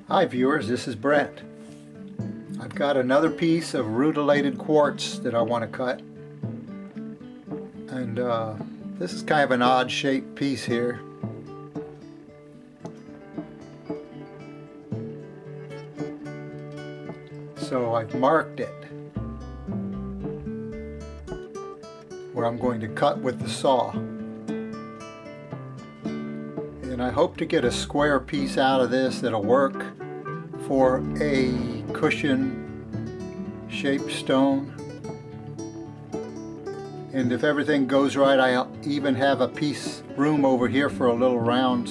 Hi viewers, this is Brent. I've got another piece of rutilated quartz that I want to cut, and this is kind of an odd shaped piece here. So I've marked it where I'm going to cut with the saw. And I hope to get a square piece out of this that'll work for a cushion shaped stone. And if everything goes right, I'll even have a piece room over here for a little round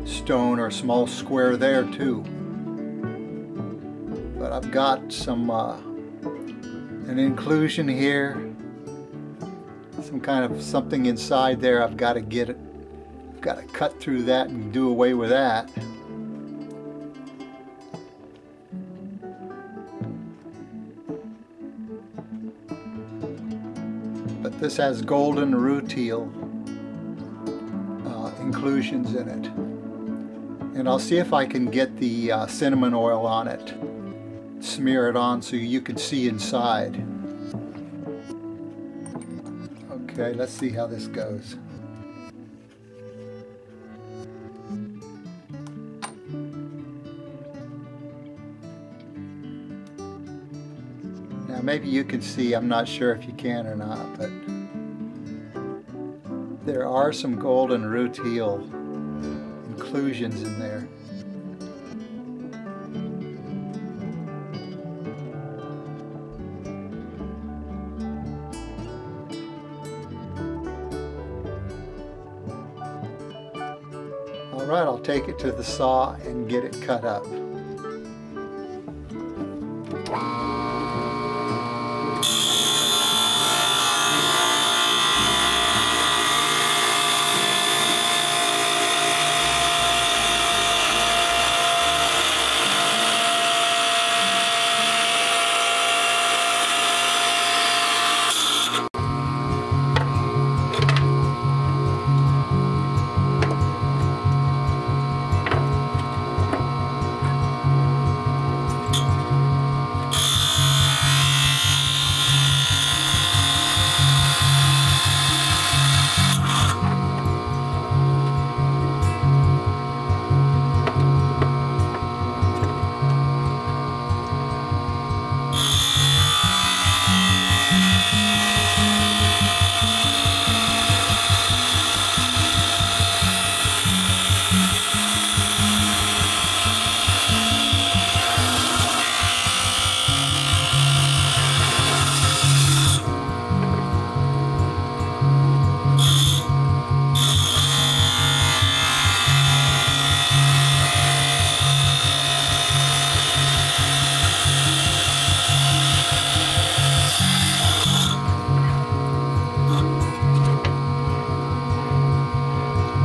stone or small square there too. But I've got some an inclusion here, some kind of something inside there. I've got to get it. I've got to cut through that and do away with that. But this has golden rutile inclusions in it. And I'll see if I can get the cinnamon oil on it. Smear it on so you can see inside. Okay, let's see how this goes. Now maybe you can see, I'm not sure if you can or not, but there are some golden rutile inclusions in there. Alright, I'll take it to the saw and get it cut up.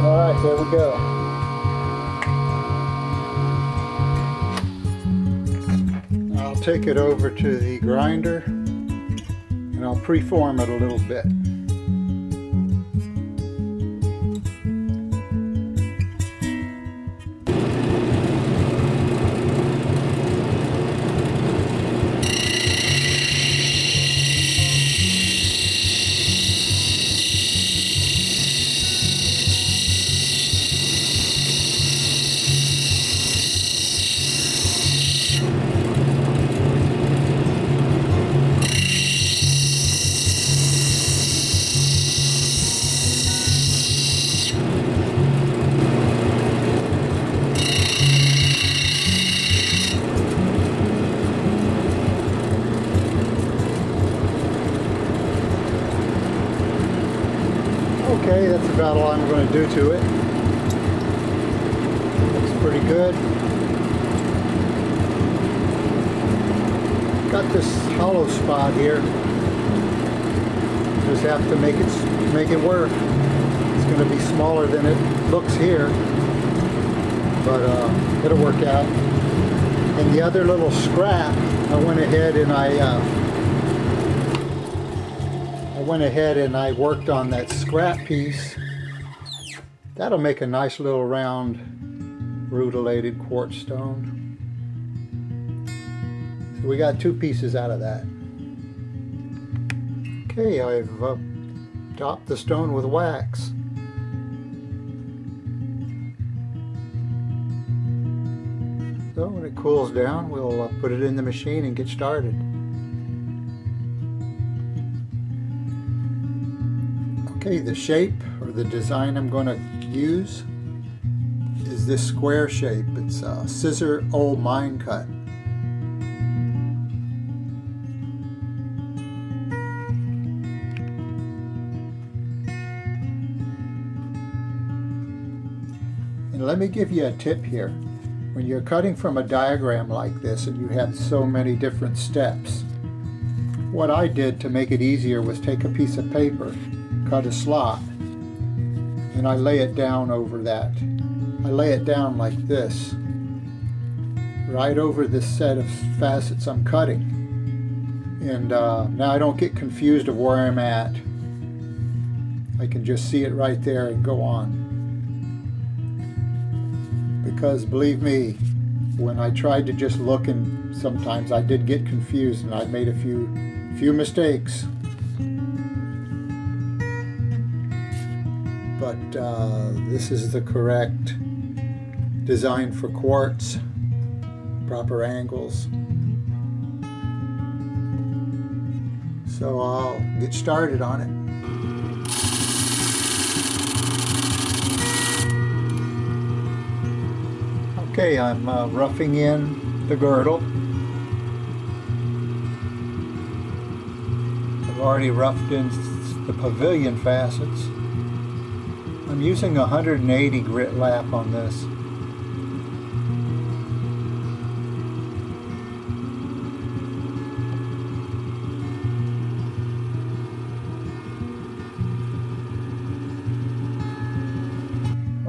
Alright, there we go. I'll take it over to the grinder and I'll preform it a little bit. Okay, that's about all I'm going to do to it. Looks pretty good. Got this hollow spot here. Just have to make it work. It's going to be smaller than it looks here, but it'll work out. And the other little scrap, I went ahead and I worked on that scrap piece. That'll make a nice little round rutilated quartz stone. So we got 2 pieces out of that. Okay, I've topped the stone with wax. So when it cools down, we'll put it in the machine and get started. Okay, the shape or the design I'm going to use is this square shape. It's a scissor old mine cut. And let me give you a tip here. When you're cutting from a diagram like this and you have so many different steps, what I did to make it easier was take a piece of paper, cut a slot, and I lay it down over that. I lay it down like this, right over this set of facets I'm cutting. And now I don't get confused of where I'm at. I can just see it right there and go on. Because believe me, when I tried to just look, and sometimes I did get confused and I made a few mistakes. But this is the correct design for quartz, proper angles. So I'll get started on it. Okay, I'm roughing in the girdle. I've already roughed in the pavilion facets. I'm using a 180 grit lap on this.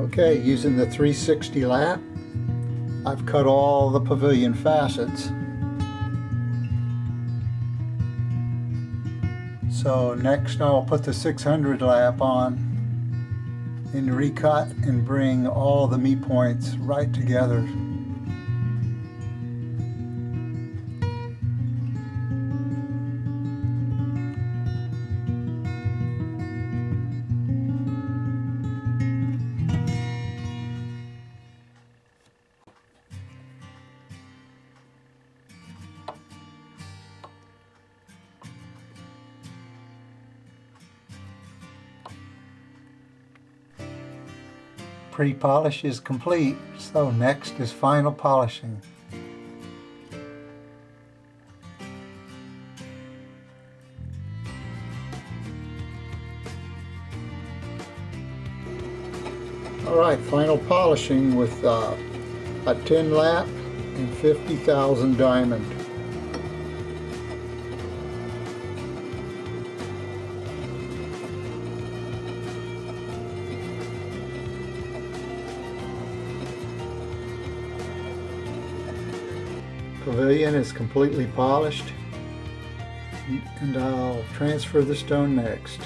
Okay, using the 360 lap, I've cut all the pavilion facets. So next I'll put the 600 lap on and recut and bring all the meet points right together. Pre-polish is complete, so next is final polishing. Alright, final polishing with a 10 lap and 50,000 diamond. Pavilion is completely polished, and I'll transfer the stone next.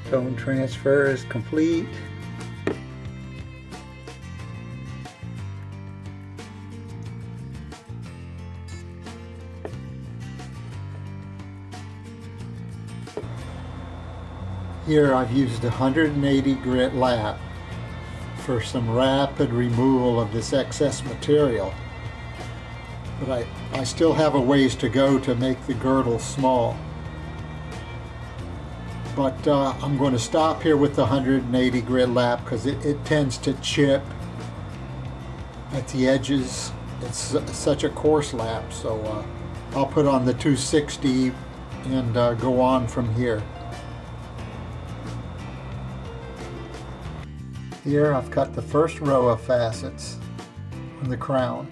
Stone transfer is complete. Here I've used a 180 grit lap for some rapid removal of this excess material. But I still have a ways to go to make the girdle small. But I'm going to stop here with the 180 grit lap because it tends to chip at the edges. It's such a coarse lap, so I'll put on the 260 and go on from here. Here I've cut the first row of facets on the crown.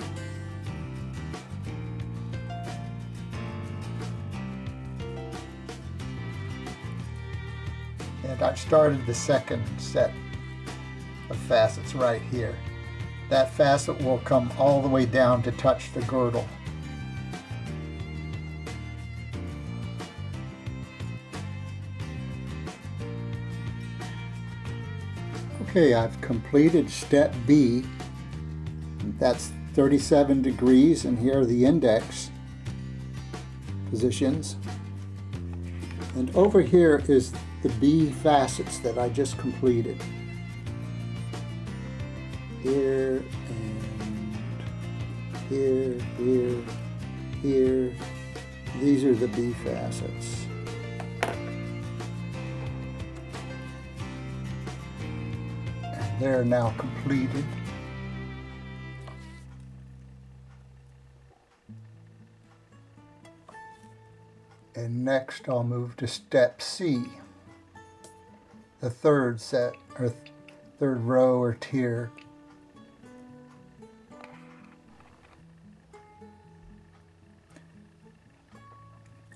And I've started the second set of facets right here. That facet will come all the way down to touch the girdle. Okay, I've completed step B. That's 37 degrees, and here are the index positions. And over here is the B facets that I just completed. Here and here, here, here. These are the B facets. And they're now completed. And next I'll move to step C, the third set, or third row or tier.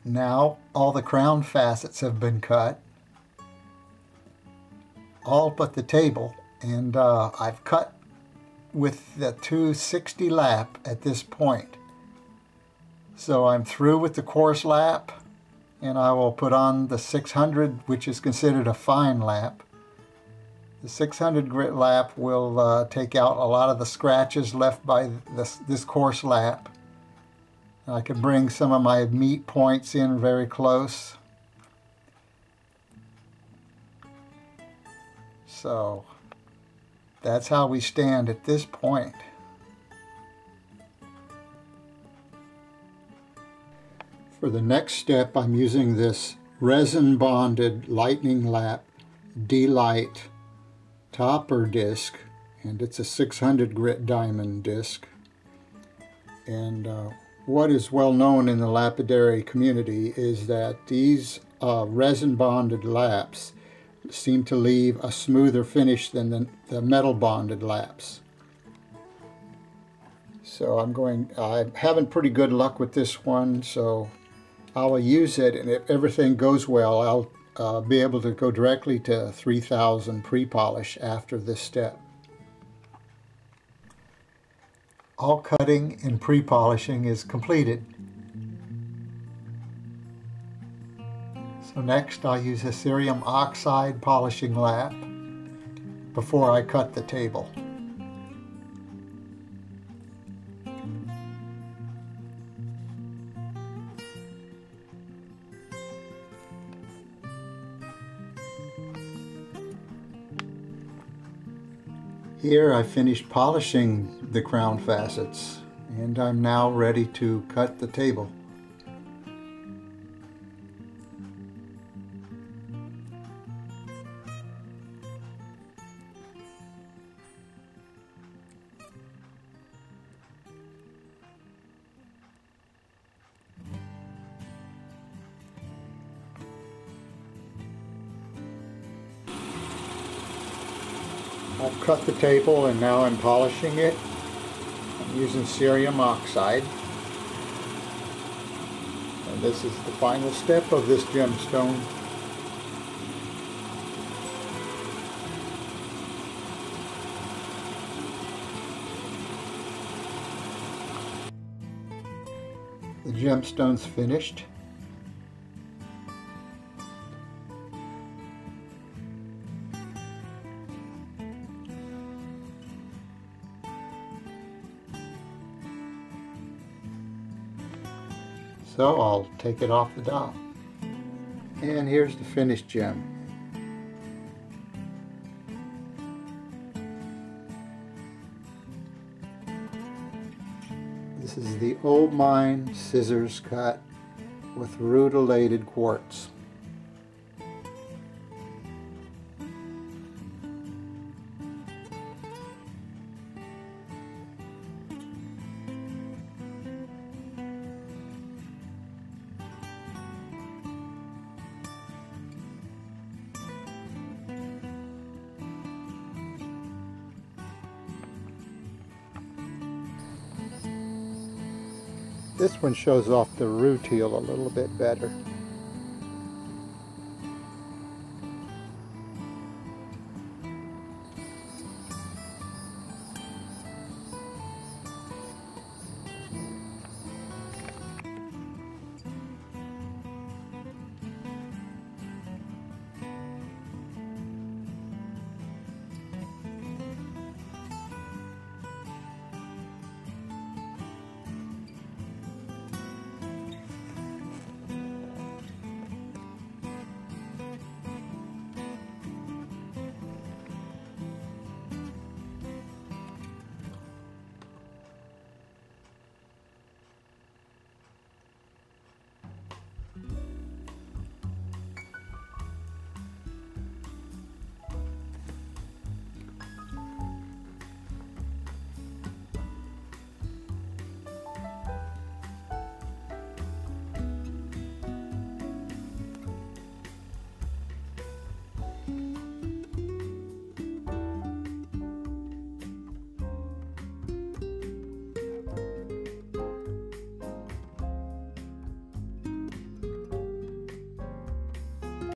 Now all the crown facets have been cut, all but the table, and I've cut with the 260 lap at this point. So I'm through with the coarse lap, and I will put on the 600, which is considered a fine lap. The 600 grit lap will take out a lot of the scratches left by this coarse lap. I can bring some of my meat points in very close. So that's how we stand at this point. For the next step, I'm using this resin bonded lightning lap D-Light topper disc, and it's a 600 grit diamond disc. And what is well known in the lapidary community is that these resin bonded laps seem to leave a smoother finish than the metal bonded laps. So I'm having pretty good luck with this one, so I will use it, and if everything goes well, I'll be able to go directly to 3000 pre-polish after this step. All cutting and pre-polishing is completed. So next I'll use a cerium oxide polishing lap before I cut the table. Here I finished polishing the crown facets, and I'm now ready to cut the table. I've cut the table and now I'm polishing it. I'm using cerium oxide. And this is the final step of this gemstone. The gemstone's finished. So I'll take it off the dot. And here's the finished gem. This is the Old Mine scissors cut with rutilated quartz. This one shows off the rutile a little bit better.